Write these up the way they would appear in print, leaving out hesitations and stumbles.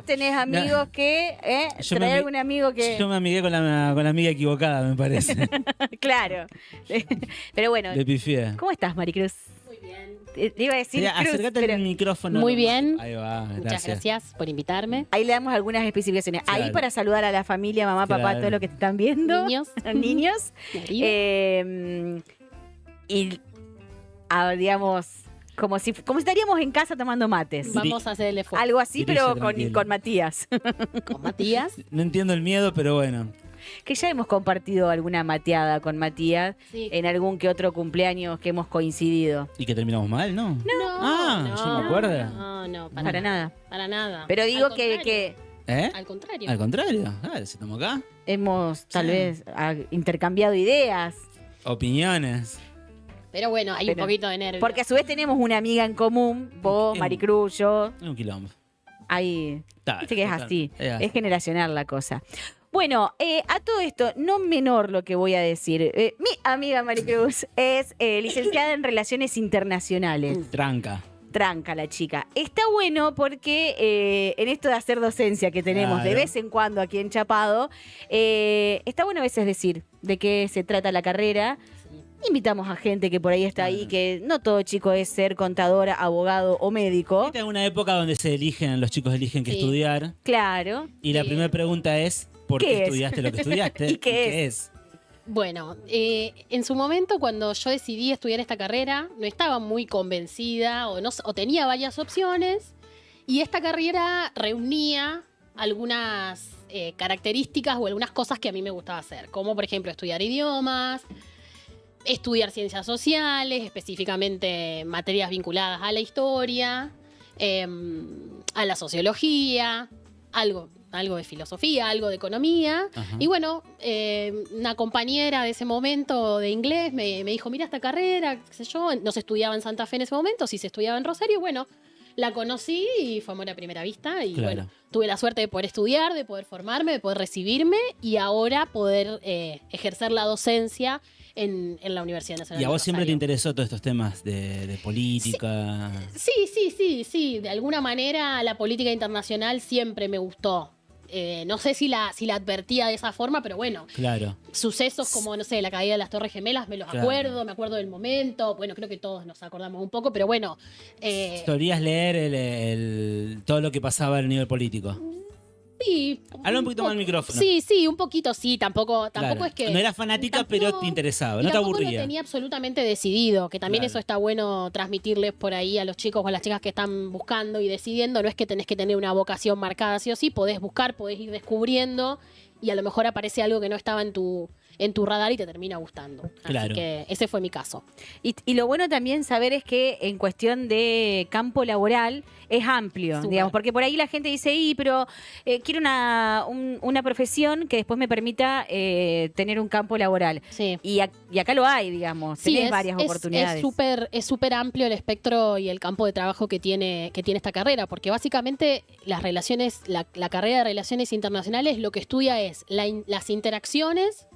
tenés amigos que... ¿Trae algún amigo que...? Yo me amigué con la amiga equivocada, me parece. Claro. Pero bueno. Le pifié. ¿Cómo estás, Maricruz? Muy bien. Te iba a decir Mira, Cruz, acércate pero al micrófono. Muy bien. Ahí va, gracias. Muchas gracias por invitarme. ahí le damos algunas especificaciones. Claro. Ahí para saludar a la familia, mamá, papá, Claro. todo lo que te están viendo. Niños. Niños. Darío. Y digamos, como si estaríamos en casa tomando mates. Vamos a hacer el esfuerzo. Algo así, Dirige pero tranquilo. con Matías. Con Matías. No entiendo el miedo, pero bueno. Que ya hemos compartido alguna mateada con Matías Sí. en algún que otro cumpleaños que hemos coincidido. ¿Y que terminamos mal, no? No, yo me acuerdo. No, Para nada. Para nada. Pero digo Al que contrario. ¿Eh? Al contrario. Al contrario. Si estamos acá. hemos tal Sí. vez intercambiado ideas. Opiniones. Pero bueno, hay Pero- un poquito de nervio. Porque a su vez tenemos una amiga en común, vos, Es- Maricruz, yo. Es un quilombo. Ahí, Está, viste que es total. así, Es así. es generacional la cosa. Bueno, a todo esto, no menor lo que voy a decir. Mi amiga Maricruz es licenciada en Relaciones Internacionales. Tranca. Tranca la chica. Está bueno porque en esto de hacer docencia que tenemos de Claro. vez en cuando aquí en Chapado, está bueno a veces decir de qué se trata la carrera. Sí. Invitamos a gente que por ahí está ahí, Claro. que no todo chico es ser contadora, abogado o médico. Viste una época donde los chicos eligen qué Sí. estudiar. Claro. Y la Sí. primera pregunta es, ¿por ¿Qué qué es? estudiaste lo que estudiaste? ¿Y qué es? Bueno, en su momento cuando yo decidí estudiar esta carrera, no estaba muy convencida o tenía varias opciones y esta carrera reunía algunas características o algunas cosas que a mí me gustaba hacer, como por ejemplo estudiar idiomas, estudiar ciencias sociales, específicamente materias vinculadas a la historia, a la sociología, algo de filosofía, algo de economía. Ajá. Y bueno, una compañera de ese momento de inglés me dijo, mira esta carrera, qué sé yo, no se estudiaba en Santa Fe en ese momento, sí se estudiaba en Rosario, bueno, la conocí y fue amor a primera vista y Claro. bueno, tuve la suerte de poder estudiar, de poder formarme, de poder recibirme y ahora poder ejercer la docencia en la Universidad Nacional ¿Y a de vos siempre te Rosario. interesó todos estos temas de política? Sí. De alguna manera la política internacional siempre me gustó. No sé si la advertía de esa forma, pero bueno, Claro. sucesos como, no sé, la caída de las Torres Gemelas, me los Claro. acuerdo, me acuerdo del momento. Bueno, creo que todos nos acordamos un poco, pero bueno. ¿Solías leer todo lo que pasaba a nivel político? Sí. Habla un poquito más al micrófono. Sí, un poquito sí. Tampoco Claro. es que. No eras fanática, pero te interesaba, y no te tampoco aburría. lo tenía absolutamente decidido, que también Claro. eso está bueno transmitirles por ahí a los chicos o a las chicas que están buscando y decidiendo. No es que tenés que tener una vocación marcada sí o sí, podés buscar, podés ir descubriendo y a lo mejor aparece algo que no estaba en tu radar y te termina gustando. Claro. Así que ese fue mi caso. Y lo bueno también saber es que en cuestión de campo laboral es amplio, Súper. digamos, porque por ahí la gente dice, pero quiero una profesión que después me permita tener un campo laboral. Sí. Y acá lo hay, digamos, Sí, tenés varias oportunidades. Es súper amplio el espectro y el campo de trabajo que tiene esta carrera, porque básicamente las relaciones, la carrera de Relaciones Internacionales lo que estudia es las interacciones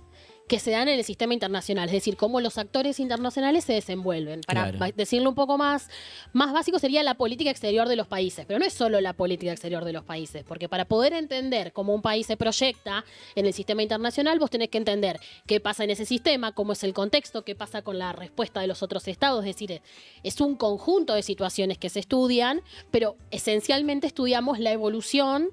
que se dan en el sistema internacional, es decir, cómo los actores internacionales se desenvuelven. Para Claro. decirlo un poco más básico sería la política exterior de los países, pero no es solo la política exterior de los países, porque para poder entender cómo un país se proyecta en el sistema internacional, vos tenés que entender qué pasa en ese sistema, cómo es el contexto, qué pasa con la respuesta de los otros estados, es decir, es un conjunto de situaciones que se estudian, pero esencialmente estudiamos la evolución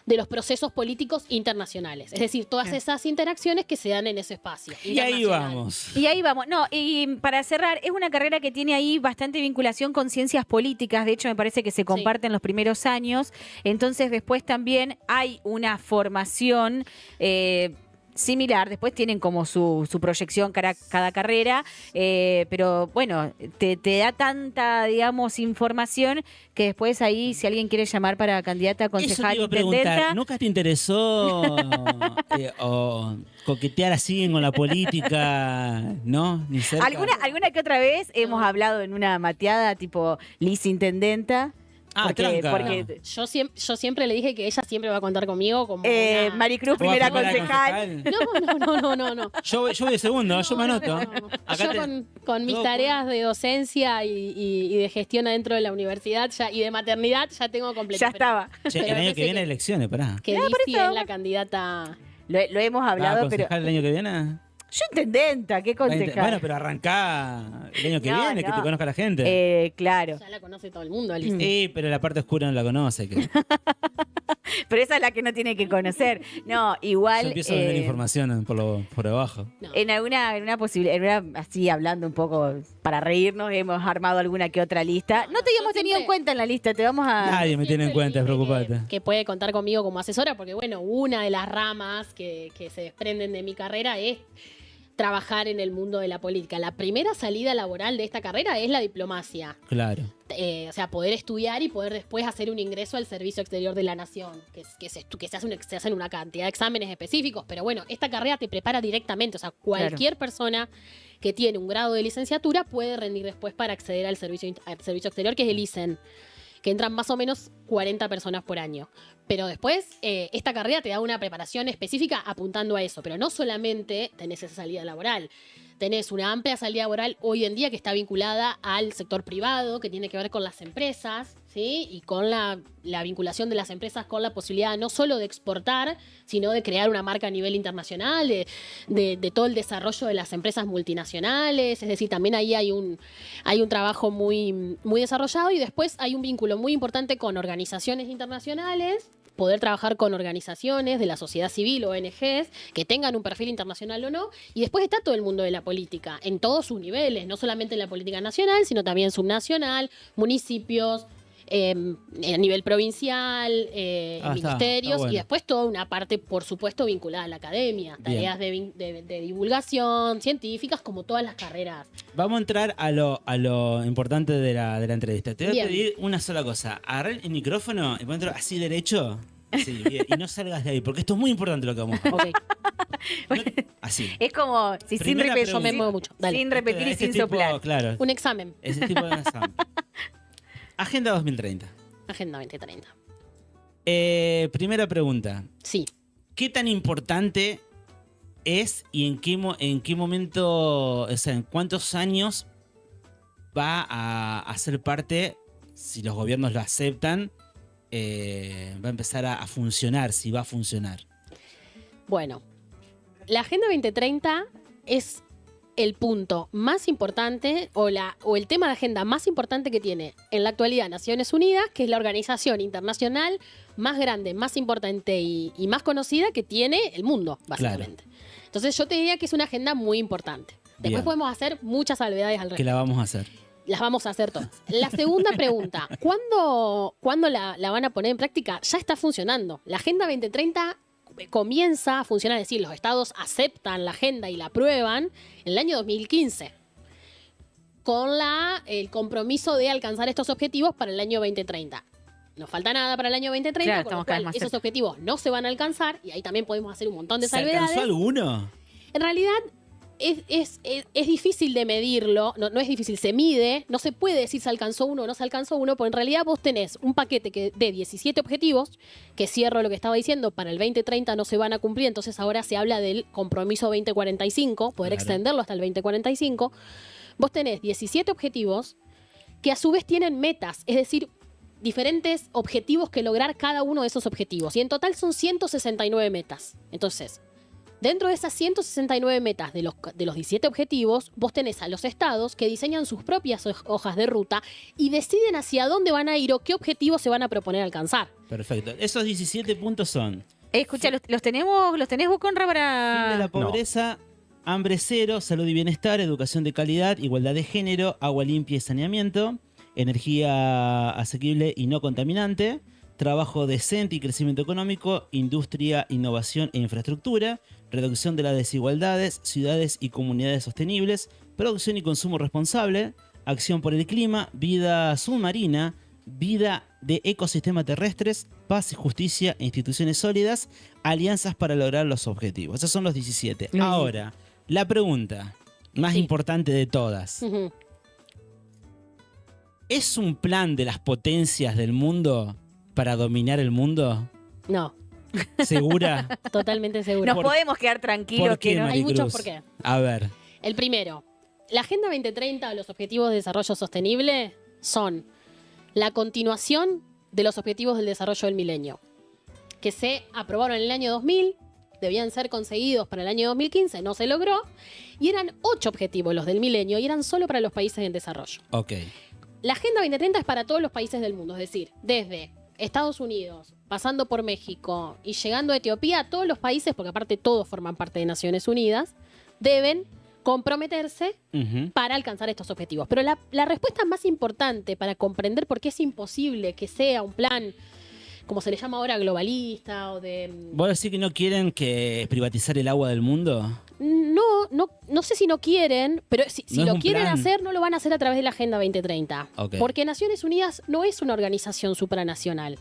de los procesos políticos internacionales. Es decir, todas Bien. esas interacciones que se dan en ese espacio. Y ahí internacional. vamos. Y ahí vamos. No, y para cerrar, es una carrera que tiene ahí bastante vinculación con ciencias políticas. De hecho, me parece que se comparten los primeros años. Entonces, después también hay una formación similar. Después tienen como su proyección cada carrera. Pero bueno, te da tanta, digamos, información que después ahí, si alguien quiere llamar para candidata a Eso te concejal, iba a preguntar, intendenta, ¿nunca te interesó o coquetear así con la política? ¿No? Ni cerca. ¿Alguna que otra vez hemos hablado en una mateada tipo Liz Intendenta? porque Yo siempre le dije que ella siempre va a contar conmigo como una... Maricruz, ¿Vos primera primera concejal. No. Yo voy de segundo, yo me anoto. Acá Yo con mis tareas de docencia y de gestión adentro de la universidad y de maternidad ya tengo completo. Ya estaba. Che, el pero año me que viene parece elecciones, pará. Que por Lizzy eso. es la candidata... Lo hemos hablado, pero... concejal el año que viene? Yo intendenta, ¿qué concejal? Bueno, pero arrancá el año que No, viene, que no. te conozca la gente. Claro. Ya la conoce todo el mundo, Alicia. Sí, pero la parte oscura no la conoce. Pero esa es la que no tiene que conocer. No, igual. Yo empiezo a vender información por abajo. No. En alguna posibilidad, así hablando un poco para reírnos, hemos armado alguna que otra lista. No te yo habíamos tenido en siempre- cuenta en la lista, te vamos a. Nadie me tiene en cuenta, es preocupante. Que puede contar conmigo como asesora, porque bueno, una de las ramas que se desprenden de mi carrera es trabajar en el mundo de la política. La primera salida laboral de esta carrera es la diplomacia. Claro. O sea, poder estudiar y poder después hacer un ingreso al servicio exterior de la nación, que se hacen una cantidad de exámenes específicos, pero bueno, esta carrera te prepara directamente, o sea, cualquier persona que tiene un grado de licenciatura puede rendir después para acceder al servicio exterior, que es el ISEN, que entran más o menos 40 personas por año. Pero después, esta carrera te da una preparación específica apuntando a eso, pero no solamente tenés esa salida laboral. Tenés una amplia salida laboral hoy en día que está vinculada al sector privado, que tiene que ver con las empresas, ¿sí? Y con la vinculación de las empresas con la posibilidad no solo de exportar, sino de crear una marca a nivel internacional, de todo el desarrollo de las empresas multinacionales. Es decir, también ahí hay un trabajo muy, muy desarrollado, y después hay un vínculo muy importante con organizaciones internacionales, poder trabajar con organizaciones de la sociedad civil, ONGs, que tengan un perfil internacional o no, y después está todo el mundo de la política, en todos sus niveles, no solamente en la política nacional, sino también subnacional, municipios, a nivel provincial, ministerios, bueno. y después toda una parte, por supuesto, vinculada a la academia, tareas de divulgación, científicas, como todas las carreras. Vamos a entrar a lo importante de la entrevista. Te voy Bien. a pedir una sola cosa. Agarrar el micrófono y ponértelo así derecho. Sí, bien, y no salgas de ahí, porque esto es muy importante lo que vamos a hacer. Ok. Así. Es como si sin Primera repetir, Yo me muevo mucho. Dale. sin repetir y Este sin tipo, soplar. Claro, Un examen. ese tipo de examen. Agenda 2030. Agenda 2030. Primera pregunta. Sí. ¿Qué tan importante es y en qué momento, o sea, en cuántos años va a ser parte, si los gobiernos lo aceptan, va a empezar a funcionar, si va a funcionar? Bueno, la Agenda 2030 es el punto más importante o el tema de agenda más importante que tiene en la actualidad Naciones Unidas, que es la organización internacional más grande, más importante y más conocida que tiene el mundo, básicamente. Entonces yo te diría que es una agenda muy importante. Después Bien. podemos hacer muchas salvedades al Que respecto. la vamos a hacer. Las vamos a hacer todas. La segunda pregunta, ¿cuándo la van a poner en práctica? Ya está funcionando. La Agenda 2030 comienza a funcionar, es decir, los estados aceptan la agenda y la aprueban en el año 2015, con el compromiso de alcanzar estos objetivos para el año 2030. No falta nada para el año 2030, Claro, con lo estamos cada vez cual más esos cerca. objetivos no se van a alcanzar, y ahí también podemos hacer un montón de ¿Se salvedades. alcanzó alguno? En realidad es difícil de medirlo, no es difícil, se mide, no se puede decir se alcanzó uno o no se alcanzó uno, porque en realidad vos tenés un paquete de 17 objetivos, que cierro lo que estaba diciendo, para el 2030 no se van a cumplir, entonces ahora se habla del compromiso 2045, poder Claro. extenderlo hasta el 2045. Vos tenés 17 objetivos que a su vez tienen metas, es decir, diferentes objetivos que lograr cada uno de esos objetivos, y en total son 169 metas. Entonces, dentro de esas 169 metas de los 17 objetivos, vos tenés a los estados que diseñan sus propias hojas de ruta y deciden hacia dónde van a ir o qué objetivos se van a proponer alcanzar. Perfecto. Esos 17 puntos son: Escucha, los tenés vos, Conra, fin de para. la pobreza, hambre cero, salud y bienestar, educación de calidad, igualdad de género, agua limpia y saneamiento, energía asequible y no contaminante, trabajo decente y crecimiento económico, industria, innovación e infraestructura, reducción de las desigualdades, ciudades y comunidades sostenibles, producción y consumo responsable, acción por el clima, vida submarina, vida de ecosistemas terrestres, paz y justicia e instituciones sólidas, alianzas para lograr los objetivos. Esos son los 17. Ujú. Ahora, la pregunta más Sí. importante de todas. Ujú. ¿Es un plan de las potencias del mundo para dominar el mundo? No, ¿Segura? totalmente seguro. Nos podemos quedar tranquilos ¿Por qué, que no. Hay Maricruz? muchos por qué. A ver. El primero, la Agenda 2030 o los Objetivos de Desarrollo Sostenible son la continuación de los Objetivos del Desarrollo del Milenio, que se aprobaron en el año 2000, debían ser conseguidos para el año 2015, no se logró, y eran 8 objetivos los del milenio y eran solo para los países en desarrollo. Ok. La Agenda 2030 es para todos los países del mundo, es decir, desde Estados Unidos, pasando por México y llegando a Etiopía, todos los países, porque aparte todos forman parte de Naciones Unidas, deben comprometerse Ujú. para alcanzar estos objetivos. Pero la respuesta más importante para comprender por qué es imposible que sea un plan, como se le llama ahora, globalista o de... ¿Vos decís que no quieren que privatizar el agua del mundo? No sé si no quieren, pero si No es lo un quieren plan. hacer, no lo van a hacer a través de la Agenda 2030. Ok. Porque Naciones Unidas no es una organización supranacional.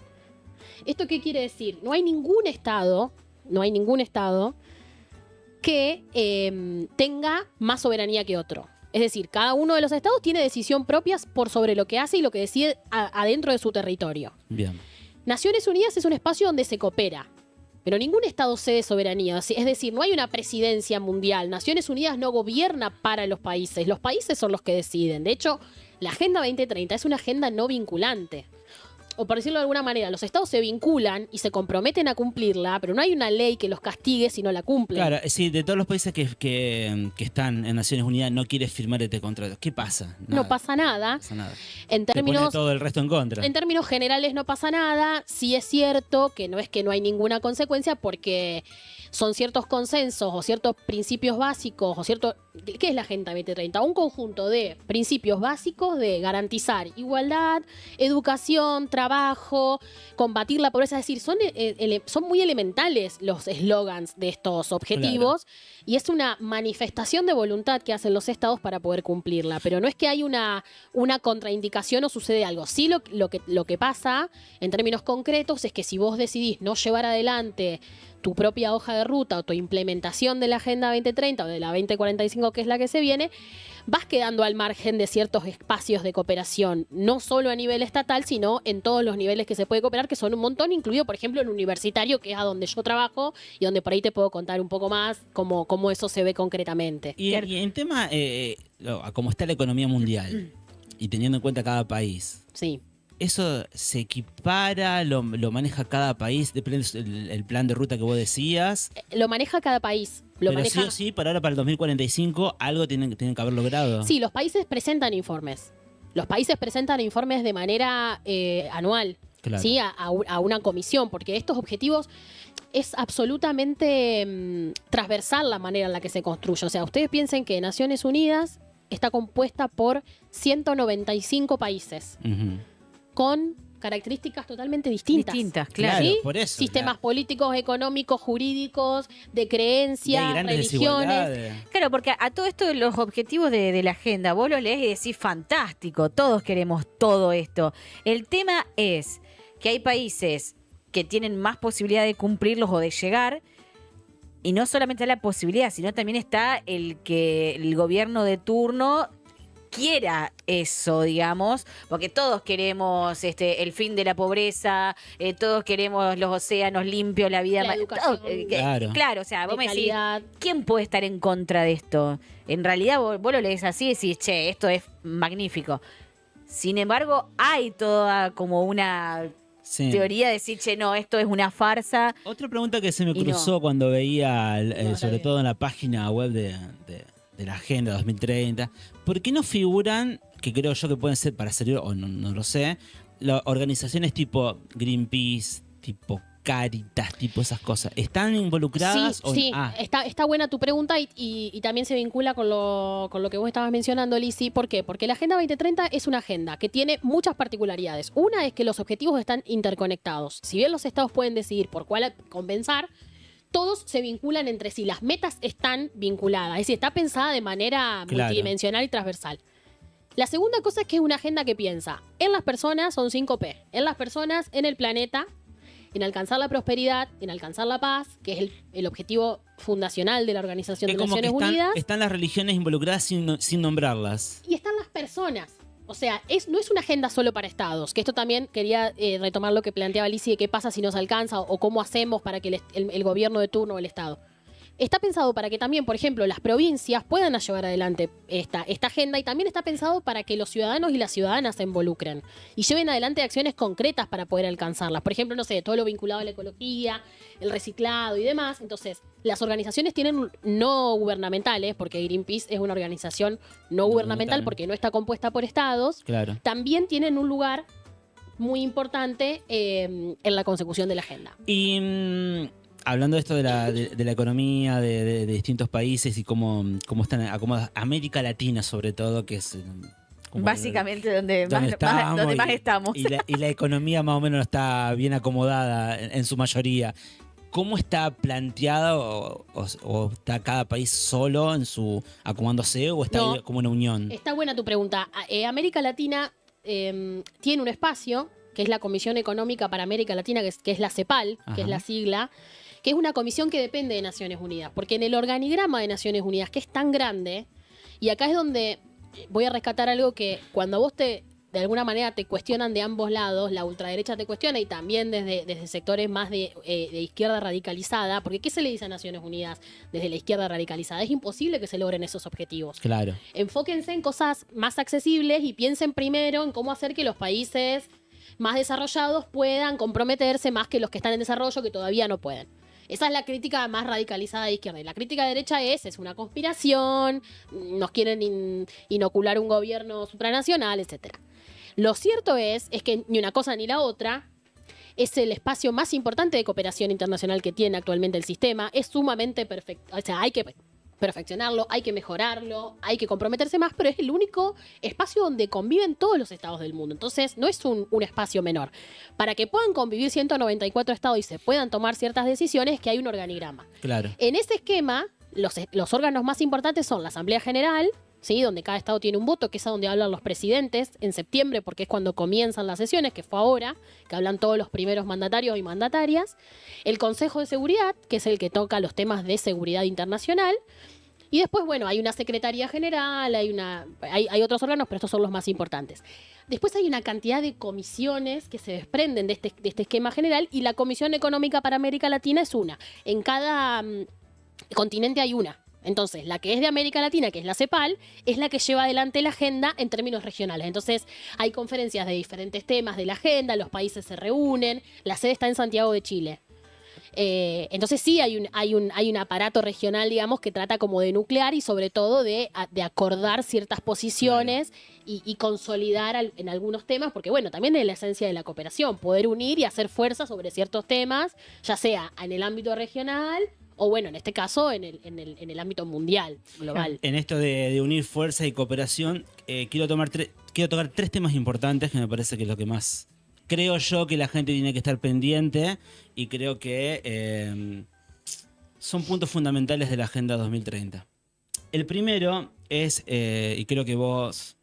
¿Esto qué quiere decir? No hay ningún estado que tenga más soberanía que otro. Es decir, cada uno de los estados tiene decisión propia por sobre lo que hace y lo que decide adentro de su territorio. Bien. Naciones Unidas es un espacio donde se coopera, pero ningún estado cede soberanía. Es decir, no hay una presidencia mundial. Naciones Unidas no gobierna para los países son los que deciden. De hecho, la Agenda 2030 es una agenda no vinculante. O por decirlo de alguna manera, los estados se vinculan y se comprometen a cumplirla, pero no hay una ley que los castigue si no la cumplen. Claro, sí, de todos los países que están en Naciones Unidas no quiere firmar este contrato. ¿Qué pasa? No pasa nada. No pasa nada. En Te pone términos todo el resto en contra. En términos generales no pasa nada. Sí es cierto que no hay ninguna consecuencia porque son ciertos consensos o ciertos principios básicos o cierto... ¿Qué es la Agenda 2030? Un conjunto de principios básicos de garantizar igualdad, educación, trabajo, combatir la pobreza. Es decir, son muy elementales los eslogans de estos objetivos y es una manifestación de voluntad que hacen los estados para poder cumplirla. Pero no es que hay una contraindicación o sucede algo. Sí lo que pasa en términos concretos es que si vos decidís no llevar adelante tu propia hoja de ruta o tu implementación de la Agenda 2030 o de la 2045, que es la que se viene, vas quedando al margen de ciertos espacios de cooperación, no solo a nivel estatal, sino en todos los niveles que se puede cooperar, que son un montón, incluido, por ejemplo, el universitario, que es a donde yo trabajo y donde por ahí te puedo contar un poco más cómo eso se ve concretamente. Y en tema, a cómo está la economía mundial, y teniendo en cuenta cada país, Sí. ¿eso se equipara? ¿Lo maneja cada país? Depende el plan de ruta que vos decías. Lo maneja cada país. Lo Pero sí maneja... o sí, para ahora, para el 2045, algo tienen que haber logrado. Sí, los países presentan informes. Los países presentan informes de manera anual, Claro. ¿sí? A una comisión, porque estos objetivos es absolutamente transversal la manera en la que se construye. O sea, ustedes piensen que Naciones Unidas está compuesta por 195 países Ujú. con características totalmente distintas. Claro. ¿Sí? por eso. Sistemas políticos, económicos, jurídicos, de Y hay creencias, grandes religiones. desigualdades. Claro, porque a todo esto los objetivos de la agenda, vos los lees y decís, fantástico, todos queremos todo esto. El tema es que hay países que tienen más posibilidad de cumplirlos o de llegar, y no solamente la posibilidad, sino también está el que el gobierno de turno quiera eso, digamos, porque todos queremos el fin de la pobreza, todos queremos los océanos limpios, la vida... La educación. Claro. O sea, vos De me decís, calidad. ¿quién puede estar en contra de esto? En realidad vos lo lees así y decís, che, esto es magnífico. Sin embargo, hay toda como una Sí. teoría de decir, che, no, esto es una farsa. Otra pregunta que se me Y cruzó cuando veía, está sobre bien. todo en la página web de la Agenda 2030, ¿por qué no figuran, que creo yo que pueden ser para servir, o no lo sé, organizaciones tipo Greenpeace, tipo Caritas, tipo esas cosas? ¿Están involucradas? Sí, o- sí, Ah, está buena tu pregunta y también se vincula con lo que vos estabas mencionando, Lizzy. ¿Por qué? Porque la Agenda 2030 es una agenda que tiene muchas particularidades. Una es que los objetivos están interconectados. Si bien los estados pueden decidir por cuál compensar, todos se vinculan entre sí. Las metas están vinculadas. Es decir, está pensada de manera Claro. multidimensional y transversal. La segunda cosa es que es una agenda que piensa en las personas, son 5P, en las personas, en el planeta, en alcanzar la prosperidad, en alcanzar la paz, que es el objetivo fundacional de la Organización es de como que Naciones Unidas. están las religiones involucradas sin nombrarlas. Y están las personas. O sea, no es una agenda solo para estados, que esto también quería retomar lo que planteaba Lizzy de qué pasa si nos alcanza o cómo hacemos para que el gobierno de turno o el estado. Está pensado para que también, por ejemplo, las provincias puedan llevar adelante esta agenda y también está pensado para que los ciudadanos y las ciudadanas se involucren y lleven adelante acciones concretas para poder alcanzarlas. Por ejemplo, no sé, todo lo vinculado a la ecología, el reciclado y demás. Entonces, las organizaciones tienen no gubernamentales, porque Greenpeace es una organización no gubernamental porque no está compuesta por estados, Claro. también tienen un lugar muy importante en la consecución de la agenda. Y hablando de esto de la economía de distintos países y cómo están acomodadas, América Latina sobre todo, que es como Básicamente donde más estamos. Y la economía más o menos está bien acomodada en su mayoría. ¿Cómo está planteada o está cada país solo en su acomodándose o está No, como una unión? Está buena tu pregunta. América Latina tiene un espacio, que es la Comisión Económica para América Latina, que es la CEPAL, Ajá. que es la sigla, que es una comisión que depende de Naciones Unidas. Porque en el organigrama de Naciones Unidas, que es tan grande, y acá es donde voy a rescatar algo que cuando vos de alguna manera te cuestionan de ambos lados, la ultraderecha te cuestiona y también desde sectores más de izquierda radicalizada, porque ¿qué se le dice a Naciones Unidas desde la izquierda radicalizada? Es imposible que se logren esos objetivos. Claro. Enfóquense en cosas más accesibles y piensen primero en cómo hacer que los países más desarrollados puedan comprometerse más que los que están en desarrollo que todavía no pueden. Esa es la crítica más radicalizada de izquierda. Y la crítica de derecha es una conspiración, nos quieren inocular un gobierno supranacional, etc. Lo cierto es que ni una cosa ni la otra es el espacio más importante de cooperación internacional que tiene actualmente el sistema. Es sumamente perfecto. O sea, hay que perfeccionarlo, hay que mejorarlo, hay que comprometerse más, pero es el único espacio donde conviven todos los estados del mundo. Entonces, no es un espacio menor. Para que puedan convivir 194 estados y se puedan tomar ciertas decisiones, que hay un organigrama. Claro. En ese esquema, los órganos más importantes son la Asamblea General, ¿sí? Donde cada estado tiene un voto, que es a donde hablan los presidentes en septiembre, porque es cuando comienzan las sesiones, que fue ahora, que hablan todos los primeros mandatarios y mandatarias. El Consejo de Seguridad, que es el que toca los temas de seguridad internacional. Y después, bueno, hay una Secretaría General, hay otros órganos, pero estos son los más importantes. Después hay una cantidad de comisiones que se desprenden de este esquema general, y la Comisión Económica para América Latina es una. En cada continente hay una. Entonces, la que es de América Latina, que es la CEPAL, es la que lleva adelante la agenda en términos regionales. Entonces, hay conferencias de diferentes temas de la agenda, los países se reúnen, la sede está en Santiago de Chile. Entonces sí hay un aparato regional, digamos, que trata como de nuclear y sobre todo de acordar ciertas posiciones, claro, y consolidar en algunos temas, porque bueno, también es la esencia de la cooperación, poder unir y hacer fuerza sobre ciertos temas, ya sea en el ámbito regional o bueno, en este caso en el ámbito mundial, global. En esto de unir fuerza y cooperación, quiero tocar tres temas importantes que me parece que es lo que más creo yo que la gente tiene que estar pendiente, y creo que son puntos fundamentales de la Agenda 2030. El primero es, y creo que vos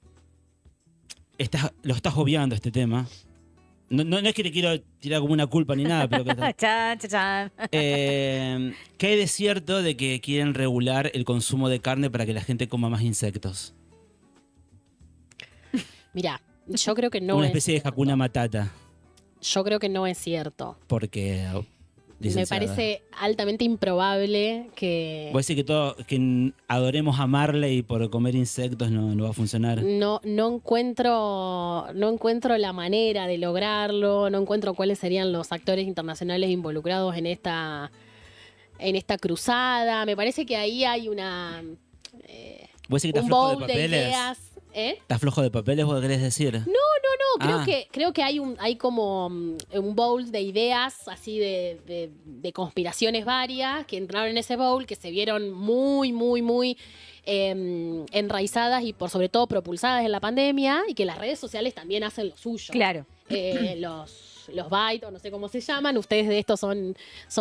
lo estás obviando este tema. No es que te quiero tirar como una culpa ni nada, pero que Chan, chan, chan. ¿qué hay de cierto de que quieren regular el consumo de carne para que la gente coma más insectos? Mirá, yo creo que no Una es especie de cierto. Hakuna Matata. Yo creo que no es cierto. Porque, licenciada, Me parece altamente improbable que ¿vos decís que adoremos a Marley por comer insectos no va a funcionar? no encuentro la manera de lograrlo, no encuentro cuáles serían los actores internacionales involucrados en esta cruzada. Me parece que ahí hay ¿Vos decís que estás un flojo de bowl de papeles? ideas. ¿Estás flojo de papeles, vos querés decir? No, creo que hay como un bowl de ideas así de conspiraciones varias que entraron en ese bowl, que se vieron muy, muy, muy enraizadas y por sobre todo propulsadas en la pandemia, y que las redes sociales también hacen lo suyo. Claro. Los bytes, o no sé cómo se llaman, ustedes de estos son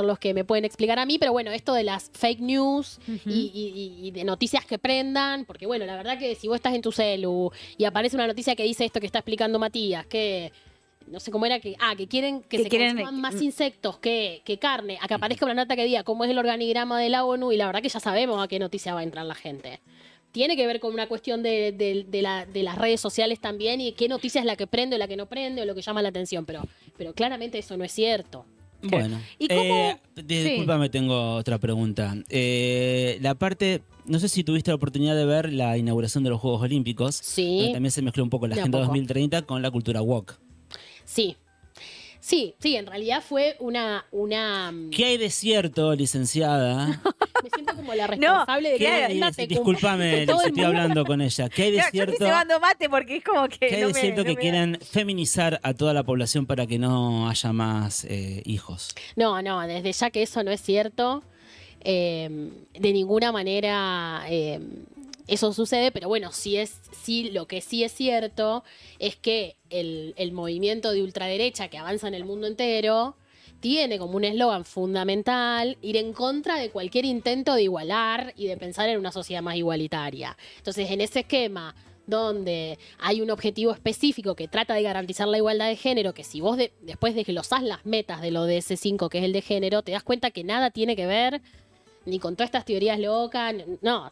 los que me pueden explicar a mí, pero bueno, esto de las fake news y de noticias que prendan, porque bueno, la verdad que si vos estás en tu celu y aparece una noticia que dice esto que está explicando Matías, que no sé cómo era, que quieren que se consuman más insectos que carne, a que aparezca una nota que diga cómo es el organigrama de la ONU, y la verdad que ya sabemos a qué noticia va a entrar la gente. tiene que ver con una cuestión de las redes sociales también y qué noticia es la que prende o la que no prende o lo que llama la atención, pero claramente eso no es cierto. Bueno, ¿Y cómo? discúlpame, tengo otra pregunta. La parte, no sé si tuviste la oportunidad de ver la inauguración de los Juegos Olímpicos. Sí. Donde también se mezcló un poco la De a Agenda poco. 2030 con la cultura woke. Sí. Sí, en realidad fue una ¿Qué hay de cierto, licenciada? me siento como la responsable de ¿Qué que claro, la agenda te discúlpame, todo el estoy mundo. hablando con ella. ¿Qué hay de Claro, yo cierto? estoy cebando mate porque es como que. ¿Qué hay no de me- cierto no que me- quieren feminizar a toda la población para que no haya más hijos? No, desde ya que eso no es cierto. De ninguna manera eso sucede, pero bueno, lo que sí es cierto es que el movimiento de ultraderecha que avanza en el mundo entero tiene como un eslogan fundamental ir en contra de cualquier intento de igualar y de pensar en una sociedad más igualitaria. Entonces, en ese esquema donde hay un objetivo específico que trata de garantizar la igualdad de género, que si vos después desglosás las metas de lo de ese 5 que es el de género, te das cuenta que nada tiene que ver ni con todas estas teorías locas, no,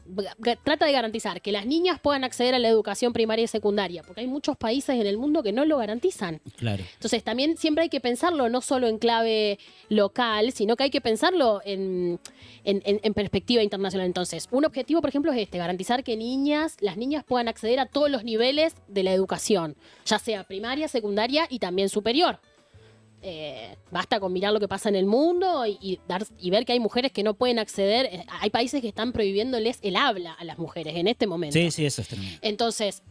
trata de garantizar que las niñas puedan acceder a la educación primaria y secundaria, porque hay muchos países en el mundo que no lo garantizan. Claro. Entonces también siempre hay que pensarlo no solo en clave local, sino que hay que pensarlo en perspectiva internacional. Entonces, un objetivo, por ejemplo, es garantizar que las niñas puedan acceder a todos los niveles de la educación, ya sea primaria, secundaria y también superior. Basta con mirar lo que pasa en el mundo y ver que hay mujeres que no pueden acceder. Hay países que están prohibiéndoles el habla a las mujeres en este momento. Sí, eso es tremendo. Entonces,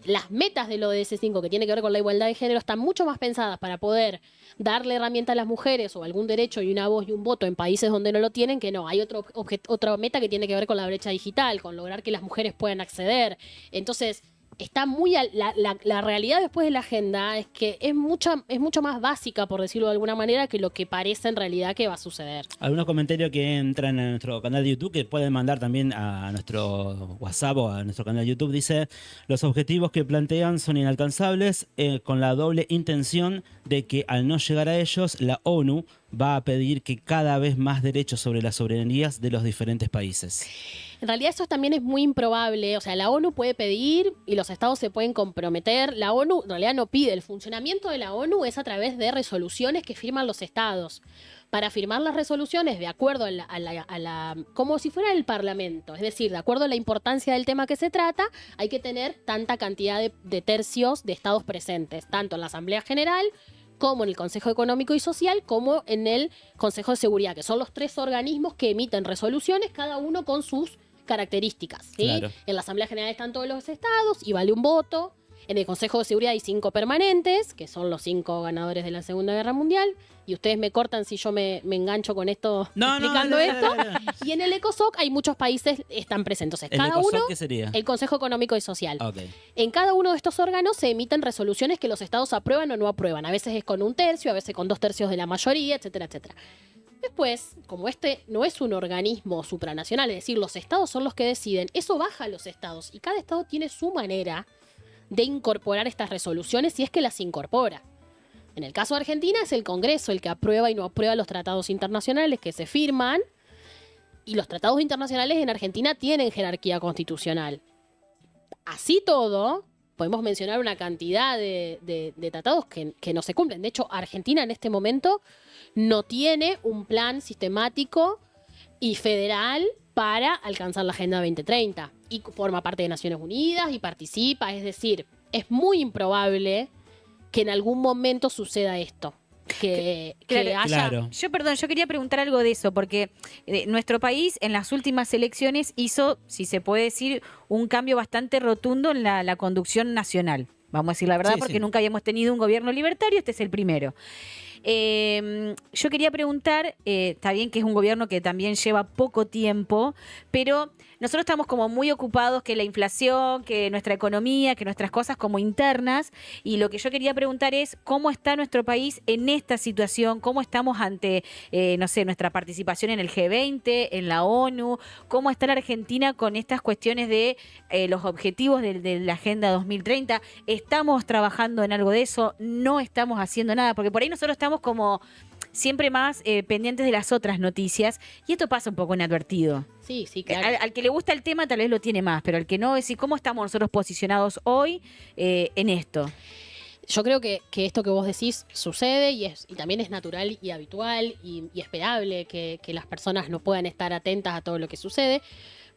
las metas del ODS 5 que tiene que ver con la igualdad de género están mucho más pensadas para poder darle herramienta a las mujeres o algún derecho y una voz y un voto en países donde no lo tienen, que no. Hay otra meta que tiene que ver con la brecha digital, con lograr que las mujeres puedan acceder. Entonces, está muy la realidad después de la agenda es que es mucho más básica, por decirlo de alguna manera, que lo que parece en realidad que va a suceder. Algunos comentarios que entran a nuestro canal de YouTube, que pueden mandar también a nuestro WhatsApp o a nuestro canal de YouTube, dice: los objetivos que plantean son inalcanzables, con la doble intención de que al no llegar a ellos, la ONU va a pedir que cada vez más derechos sobre las soberanías de los diferentes países. En realidad eso también es muy improbable. O sea, la ONU puede pedir y los estados se pueden comprometer. La ONU en realidad no pide. El funcionamiento de la ONU es a través de resoluciones que firman los estados. Para firmar las resoluciones de acuerdo como si fuera el Parlamento, es decir, de acuerdo a la importancia del tema que se trata, hay que tener tanta cantidad de tercios de estados presentes, tanto en la Asamblea General como en el Consejo Económico y Social, como en el Consejo de Seguridad, que son los 3 organismos que emiten resoluciones, cada uno con sus características. ¿Sí? Claro. En la Asamblea General están todos los estados y vale un voto. En el Consejo de Seguridad hay 5 permanentes, que son los 5 ganadores de la Segunda Guerra Mundial. Y ustedes me cortan si yo me engancho con esto explicando esto. Y en el ECOSOC hay muchos países están presentes. Entonces, ¿El cada ECOSOC uno, qué sería? el Consejo Económico y Social. Okay. En cada uno de estos órganos se emiten resoluciones que los estados aprueban o no aprueban. A veces es con 1/3, a veces con 2/3 de la mayoría, etcétera, etcétera. Después, como este no es un organismo supranacional, es decir, los estados son los que deciden, eso baja a los estados y cada estado tiene su manera de incorporar estas resoluciones si es que las incorpora. En el caso de Argentina es el Congreso el que aprueba y no aprueba los tratados internacionales que se firman, y los tratados internacionales en Argentina tienen jerarquía constitucional. Así todo, podemos mencionar una cantidad de tratados que no se cumplen. De hecho, Argentina en este momento no tiene un plan sistemático y federal para alcanzar la Agenda 2030. Y forma parte de Naciones Unidas y participa. Es decir, es muy improbable que en algún momento suceda esto. Que haya... Claro. Yo quería preguntar algo de eso, porque nuestro país en las últimas elecciones hizo, si se puede decir, un cambio bastante rotundo en la conducción nacional. Vamos a decir la verdad, Sí, porque sí. nunca habíamos tenido un gobierno libertario, este es el primero. Yo quería preguntar, está bien que es un gobierno que también lleva poco tiempo, pero nosotros estamos como muy ocupados que la inflación, que nuestra economía, que nuestras cosas como internas, y lo que yo quería preguntar es cómo está nuestro país en esta situación, cómo estamos ante, no sé, nuestra participación en el G20, en la ONU, cómo está la Argentina con estas cuestiones de los objetivos de la Agenda 2030, estamos trabajando en algo de eso, no estamos haciendo nada, porque por ahí nosotros estamos como siempre más pendientes de las otras noticias. Y esto pasa un poco inadvertido. Sí, sí, claro. Al que le gusta el tema tal vez lo tiene más, pero al que no, es decir, ¿cómo estamos nosotros posicionados hoy en esto? Yo creo que esto que vos decís sucede y también es natural y habitual y esperable que las personas no puedan estar atentas a todo lo que sucede,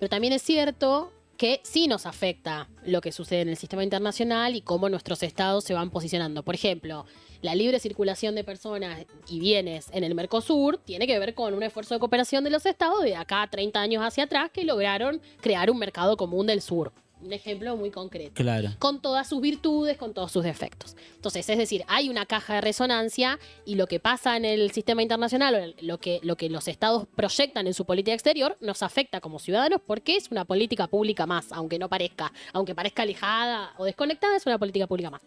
pero también es cierto que sí nos afecta lo que sucede en el sistema internacional y cómo nuestros estados se van posicionando. Por ejemplo, la libre circulación de personas y bienes en el Mercosur tiene que ver con un esfuerzo de cooperación de los estados de acá a 30 años hacia atrás que lograron crear un mercado común del sur. Un ejemplo muy concreto. Claro. Con todas sus virtudes, con todos sus defectos. Entonces, es decir, hay una caja de resonancia y lo que pasa en el sistema internacional, o lo que los estados proyectan en su política exterior, nos afecta como ciudadanos porque es una política pública más, aunque no parezca, aunque parezca alejada o desconectada, es una política pública más.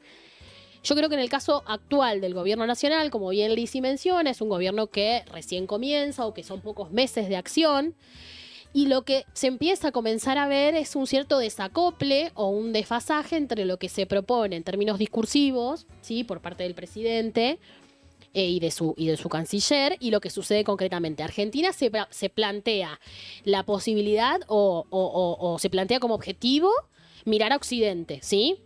Yo creo que en el caso actual del gobierno nacional, como bien Lizzy menciona, es un gobierno que recién comienza o que son pocos meses de acción. Y lo que se empieza a comenzar a ver es un cierto desacople o un desfasaje entre lo que se propone en términos discursivos, ¿sí? Por parte del presidente y de su canciller, y lo que sucede concretamente. Argentina se plantea la posibilidad o se plantea como objetivo mirar a Occidente, ¿sí?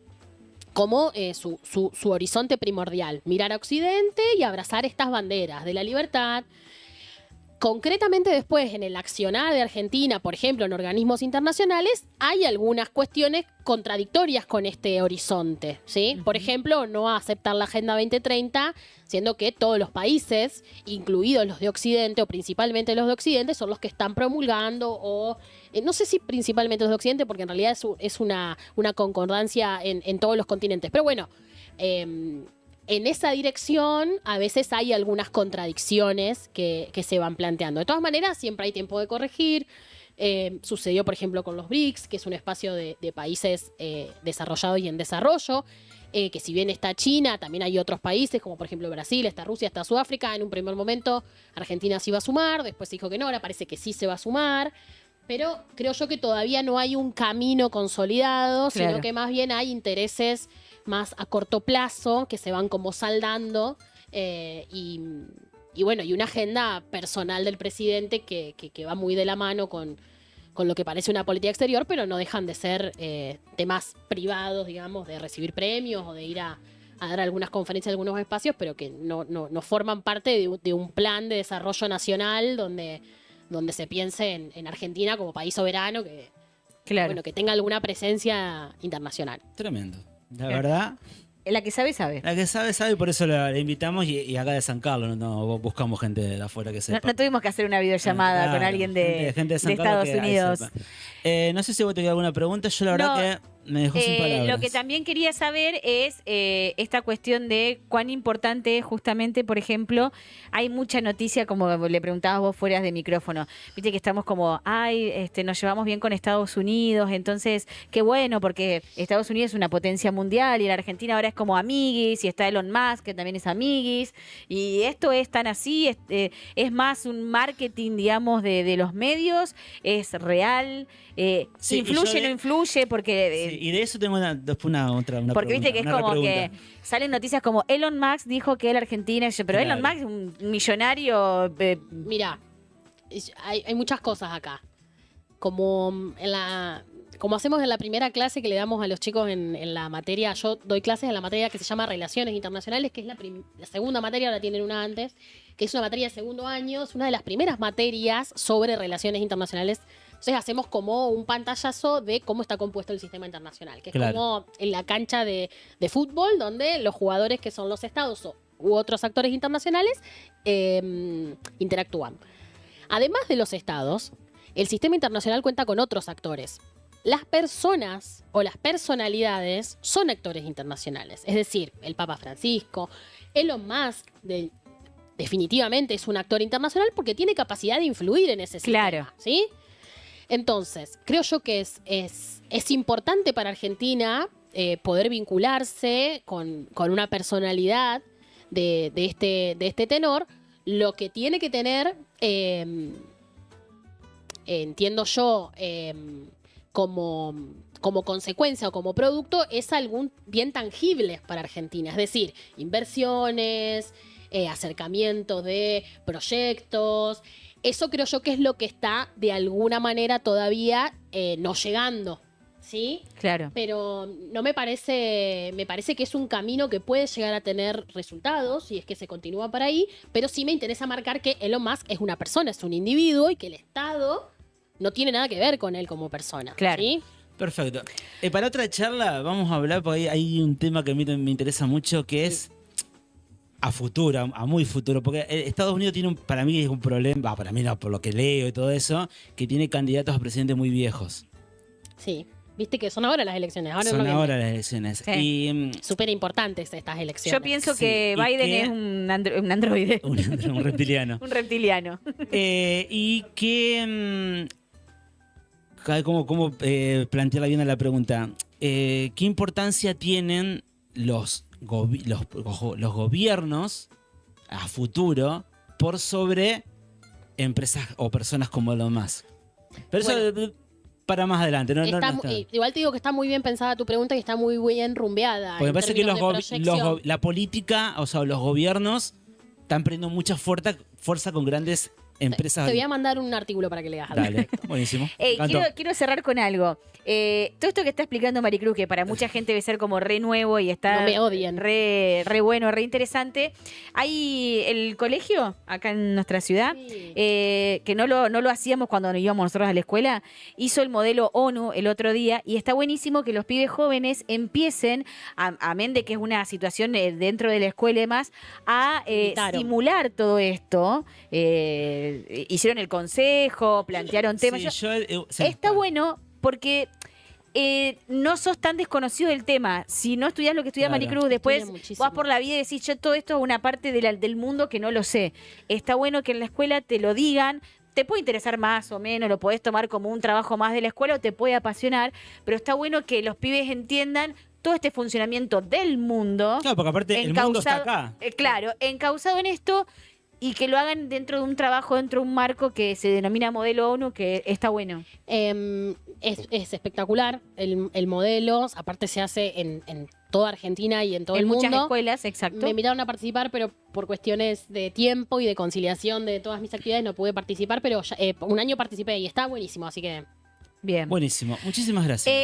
Como su horizonte primordial. Mirar a Occidente y abrazar estas banderas de la libertad. Concretamente después, en el accionar de Argentina, por ejemplo, en organismos internacionales, hay algunas cuestiones contradictorias con este horizonte, ¿sí? Por ejemplo, no aceptar la Agenda 2030, siendo que todos los países, incluidos los de Occidente, o principalmente los de Occidente, son los que están promulgando, o no sé si principalmente los de Occidente, porque en realidad es una concordancia en todos los continentes. Pero bueno, en esa dirección a veces hay algunas contradicciones que se van planteando. De todas maneras, siempre hay tiempo de corregir. Sucedió, por ejemplo, con los BRICS, que es un espacio de países desarrollados y en desarrollo, que si bien está China, también hay otros países, como por ejemplo Brasil, está Rusia, está Sudáfrica. En un primer momento Argentina se iba a sumar, después se dijo que no, ahora parece que sí se va a sumar. Pero creo yo que todavía no hay un camino consolidado, Claro. sino que más bien hay intereses más a corto plazo que se van como saldando y bueno, y una agenda personal del presidente que va muy de la mano con lo que parece una política exterior, pero no dejan de ser temas privados, digamos, de recibir premios o de ir a dar algunas conferencias en algunos espacios, pero que no forman parte de un plan de desarrollo nacional donde se piense en Argentina como país soberano que, Claro. bueno, que tenga alguna presencia internacional. Tremendo. La Claro. verdad, La que sabe, sabe. la que sabe, sabe, y por eso la invitamos y acá de San Carlos, no buscamos gente de afuera que No, sepa. no tuvimos que hacer una videollamada Claro, con alguien de gente San Carlos Estados que ahí Unidos. sepa. No sé si vos te queda alguna pregunta, yo la verdad No, que me dejó sin palabras. Lo que también quería saber es esta cuestión de cuán importante es justamente, por ejemplo, hay mucha noticia, como le preguntabas vos fuera de micrófono, viste que estamos como, nos llevamos bien con Estados Unidos, entonces, qué bueno, porque Estados Unidos es una potencia mundial y la Argentina ahora es como amiguis, y está Elon Musk, que también es amiguis, y esto es tan así, es más un marketing, digamos, de los medios, es real, Sí, y influye, yo no influye, porque... Sí, y de eso tengo después una Porque pregunta, viste que es una como que repregunta. salen noticias como Elon Musk dijo que la Argentina, pero Claro. Elon Musk es un millonario. Mira, hay muchas cosas acá. Como hacemos en la primera clase que le damos a los chicos en la materia, yo doy clases en la materia que se llama Relaciones Internacionales, que es la segunda materia, ahora tienen una antes, que es una materia de segundo año, es una de las primeras materias sobre relaciones internacionales. Entonces hacemos como un pantallazo de cómo está compuesto el sistema internacional, que es Claro. como en la cancha de fútbol, donde los jugadores que son los estados u otros actores internacionales interactúan. Además de los estados, el sistema internacional cuenta con otros actores. Las personas o las personalidades son actores internacionales. Es decir, el Papa Francisco, Elon Musk, definitivamente es un actor internacional porque tiene capacidad de influir en ese sistema. Claro. ¿Sí? Entonces, creo yo que es importante para Argentina poder vincularse con una personalidad de este tenor. Lo que tiene que tener, entiendo yo, como consecuencia o como producto, es algún bien tangible para Argentina. Es decir, inversiones, acercamiento de proyectos. Eso creo yo que es lo que está de alguna manera todavía no llegando, ¿sí? Claro. Pero no me parece que es un camino que puede llegar a tener resultados si es que se continúa para ahí, pero sí me interesa marcar que Elon Musk es una persona, es un individuo y que el Estado no tiene nada que ver con él como persona. Claro. ¿Sí? Perfecto. Para otra charla vamos a hablar, porque hay un tema que a mí me interesa mucho, que es a futuro, a muy futuro, porque Estados Unidos tiene, para mí es un problema, para mí no, por lo que leo y todo eso, que tiene candidatos a presidente muy viejos. Sí. Viste que son ahora las elecciones. Ahora Son ahora las elecciones. Sí. Y, súper importantes estas elecciones. Yo pienso Sí, que y Biden que- es un androide. un reptiliano. Un reptiliano. Y que... ¿Cómo plantearla bien a la pregunta? ¿Qué importancia tienen los gobiernos a futuro por sobre empresas o personas como Elon Musk? Pero eso para más adelante. No está. Igual te digo que está muy bien pensada tu pregunta y está muy bien rumbeada. Porque me parece que proyección. la política, o sea, los gobiernos están perdiendo mucha fuerza con grandes empresas. Te voy a mandar un artículo para que leas. al Dale, respecto. buenísimo. Me encantó. Quiero cerrar con algo. Todo esto que está explicando Maricruz, que para mucha gente debe ser como re nuevo y está No me odien. re bueno, re interesante. Hay el colegio acá en nuestra ciudad, Sí. que no lo hacíamos cuando íbamos nosotros a la escuela, hizo el modelo ONU el otro día y está buenísimo que los pibes jóvenes empiecen, amén de que es una situación dentro de la escuela y demás, a Invitaron. simular todo esto. Hicieron el consejo, plantearon temas. Sí, sí. Está bueno porque no sos tan desconocido del tema. Si no estudias lo que estudia Claro. Maricruz, después Estudia muchísimo. vas por la vida y decís, yo todo esto es una parte del mundo que no lo sé. Está bueno que en la escuela te lo digan. Te puede interesar más o menos, lo podés tomar como un trabajo más de la escuela o te puede apasionar, pero está bueno que los pibes entiendan todo este funcionamiento del mundo. Claro, porque aparte el mundo está acá. Claro, encauzado en esto y que lo hagan dentro de un trabajo, dentro de un marco que se denomina modelo ONU, que está bueno. Es espectacular el modelo. Aparte se hace en toda Argentina y en todo En el muchas mundo. escuelas, exacto. Me invitaron a participar, pero por cuestiones de tiempo y de conciliación de todas mis actividades no pude participar, pero un año participé y está buenísimo, así que... Bien. Buenísimo. Muchísimas gracias.